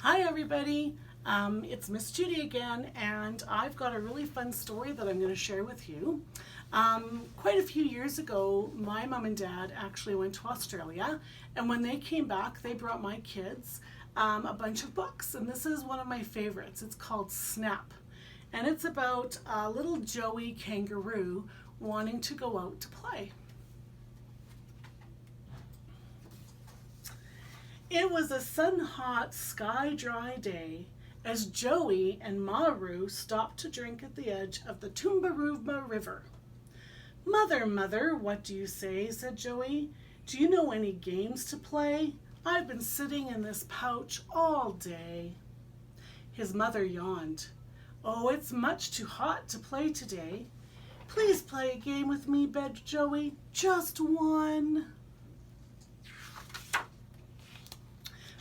Hi everybody, it's Miss Judy again, and I've got a really fun story that I'm going to share with you. Quite a few years ago, my mom and dad actually went to Australia, and when they came back, they brought my kids a bunch of books, and this is one of my favorites. It's called Snap, and it's about a little Joey kangaroo wanting to go out to play. It was a sun-hot, sky-dry day as Joey and Maru stopped to drink at the edge of the Tumbarumba River. "Mother, mother, what do you say?" said Joey. "Do you know any games to play? I've been sitting in this pouch all day." His mother yawned. "Oh, it's much too hot to play today." "Please play a game with me," begged Joey. "Just one."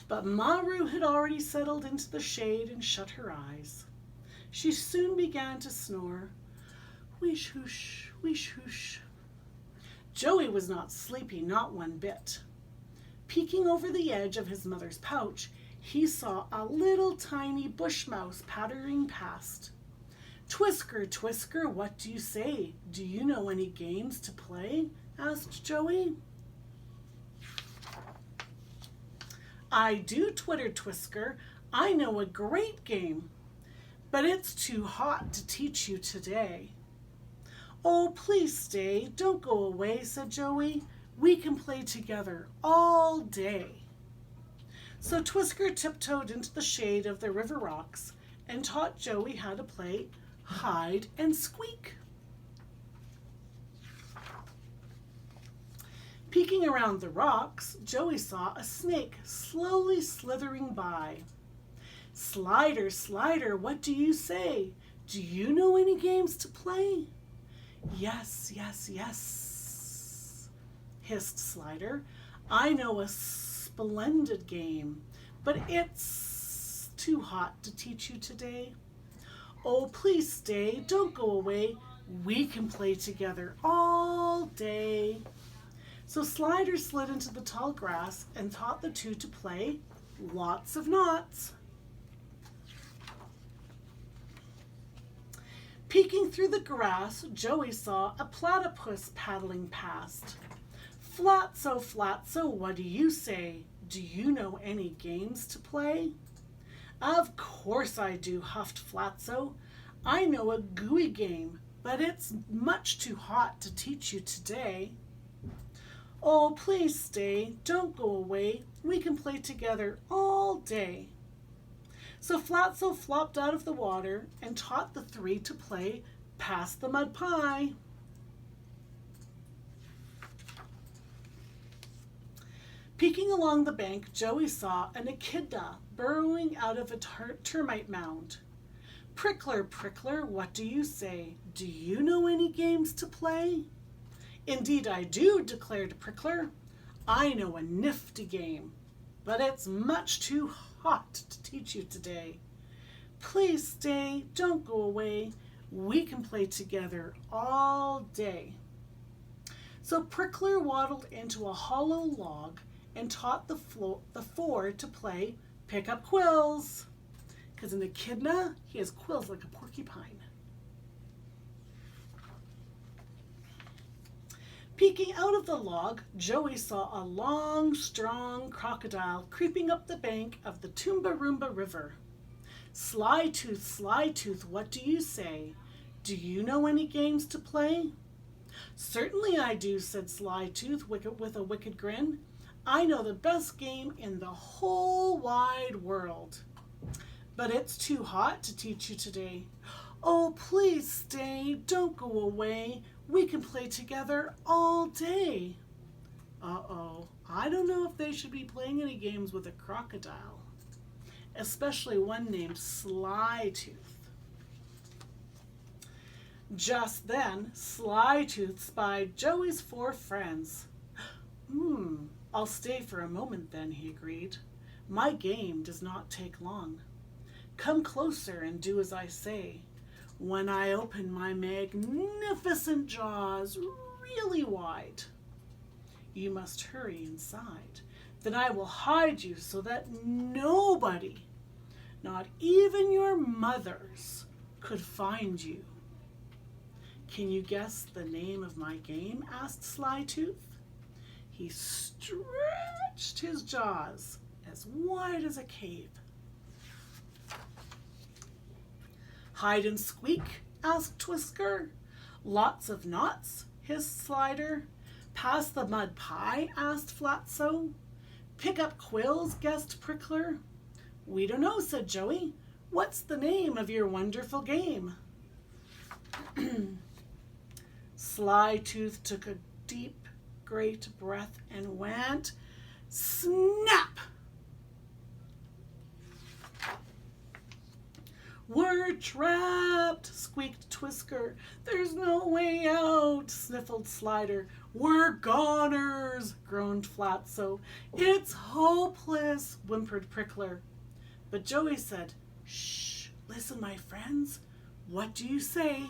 But Maru had already settled into the shade and shut her eyes. She soon began to snore. Wheesh whoosh, wheesh whoosh. Joey was not sleepy, not one bit. Peeking over the edge of his mother's pouch, he saw a little tiny bush mouse pattering past. "Twisker, Twisker, what do you say? Do you know any games to play?" asked Joey. "I do," twittered Twisker. "I know a great game, but it's too hot to teach you today." "Oh, please stay. Don't go away," said Joey. "We can play together all day." So Twisker tiptoed into the shade of the river rocks and taught Joey how to play hide and squeak. Peeking around the rocks, Joey saw a snake slowly slithering by. "Slider, Slider, what do you say? Do you know any games to play?" "Yes, yes, yes," hissed Slider. "I know a splendid game, but it's too hot to teach you today." "Oh, please stay. Don't go away. We can play together all day." So Slider slid into the tall grass and taught the two to play lots of knots. Peeking through the grass, Joey saw a platypus paddling past. "Flatso, Flatso, what do you say? Do you know any games to play?" "Of course I do," huffed Flatso. "I know a gooey game, but it's much too hot to teach you today." "Oh, please stay. Don't go away. We can play together all day." So Flatso flopped out of the water and taught the three to play Pass the Mud Pie. Peeking along the bank, Joey saw an echidna burrowing out of a termite mound. "Prickler, Prickler, what do you say? Do you know any games to play?" "Indeed I do," declared Prickler. "I know a nifty game, but it's much too hot to teach you today. Please stay, don't go away. We can play together all day." So Prickler waddled into a hollow log and taught the four to play Pick Up Quills. Because an echidna, he has quills like a porcupine. Peeking out of the log, Joey saw a long, strong crocodile creeping up the bank of the Tumbarumba River. Sly Tooth, what do you say? Do you know any games to play?" "Certainly I do," said Sly Tooth with a wicked grin. "I know the best game in the whole wide world. But it's too hot to teach you today." "Oh, please stay. Don't go away. We can play together all day." Uh-oh, I don't know if they should be playing any games with a crocodile, especially one named Sly Tooth. Just then, Sly Tooth spied Joey's four friends. I'll stay for a moment then," he agreed. "My game does not take long. Come closer and do as I say. When I open my magnificent jaws really wide, you must hurry inside. Then I will hide you so that nobody Not even your mothers could find you. Can you guess the name of my game? Asked Slytooth. He stretched his jaws as wide as a cave. Hide and squeak? Asked Twisker. Lots of knots? Hissed Slider. Pass the mud pie? Asked Flatso. Pick up quills? Guessed Prickler. We don't know, said Joey. What's the name of your wonderful game? Slytooth took a deep, great breath and went, snap! We're trapped, squeaked Twisker. There's no way out, sniffled Slider. We're goners, groaned Flatso. It's hopeless, whimpered Prickler. But Joey said, shh, listen, my friends. What do you say?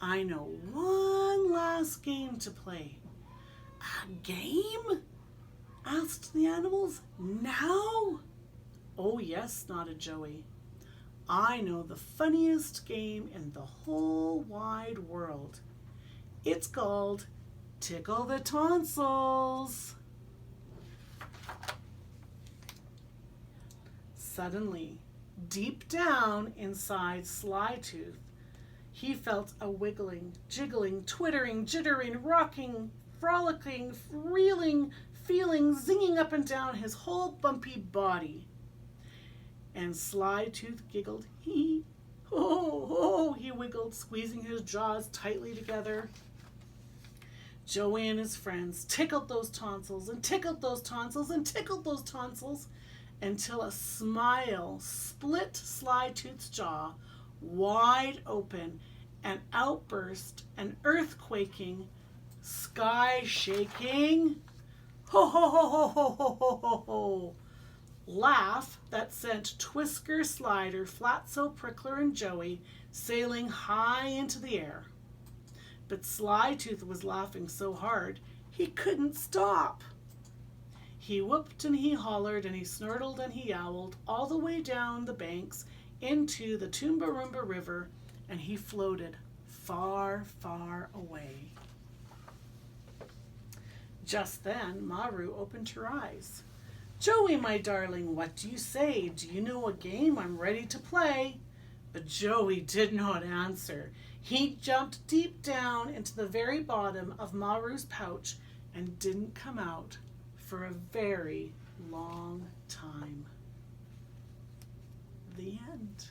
I know one last game to play. A game? Asked the animals. Now? Oh, yes, nodded Joey. I know the funniest game in the whole wide world. It's called Tickle the Tonsils. Suddenly, deep down inside Slytooth, he felt a wiggling, jiggling, twittering, jittering, rocking, frolicking, reeling, feeling, zinging up and down his whole bumpy body. And Slytooth giggled. Hee, ho, ho, he wiggled, squeezing his jaws tightly together. Joey and his friends tickled those tonsils and tickled those tonsils and tickled those tonsils until a smile split Slytooth's jaw wide open and outburst an earthquaking, sky-shaking, ho, ho, ho, ho, ho, ho, ho, ho, ho, laugh that sent Twisker, Slider, Flatso, Prickler, and Joey sailing high into the air. But Slytooth was laughing so hard he couldn't stop. He whooped and he hollered and he snortled and he yowled all the way down the banks into the Toomba-Roomba River, and he floated far, far away. Just then, Maru opened her eyes. Joey, my darling, what do you say? Do you know a game? I'm ready to play. But Joey did not answer. He jumped deep down into the very bottom of Maru's pouch and didn't come out for a very long time. The end.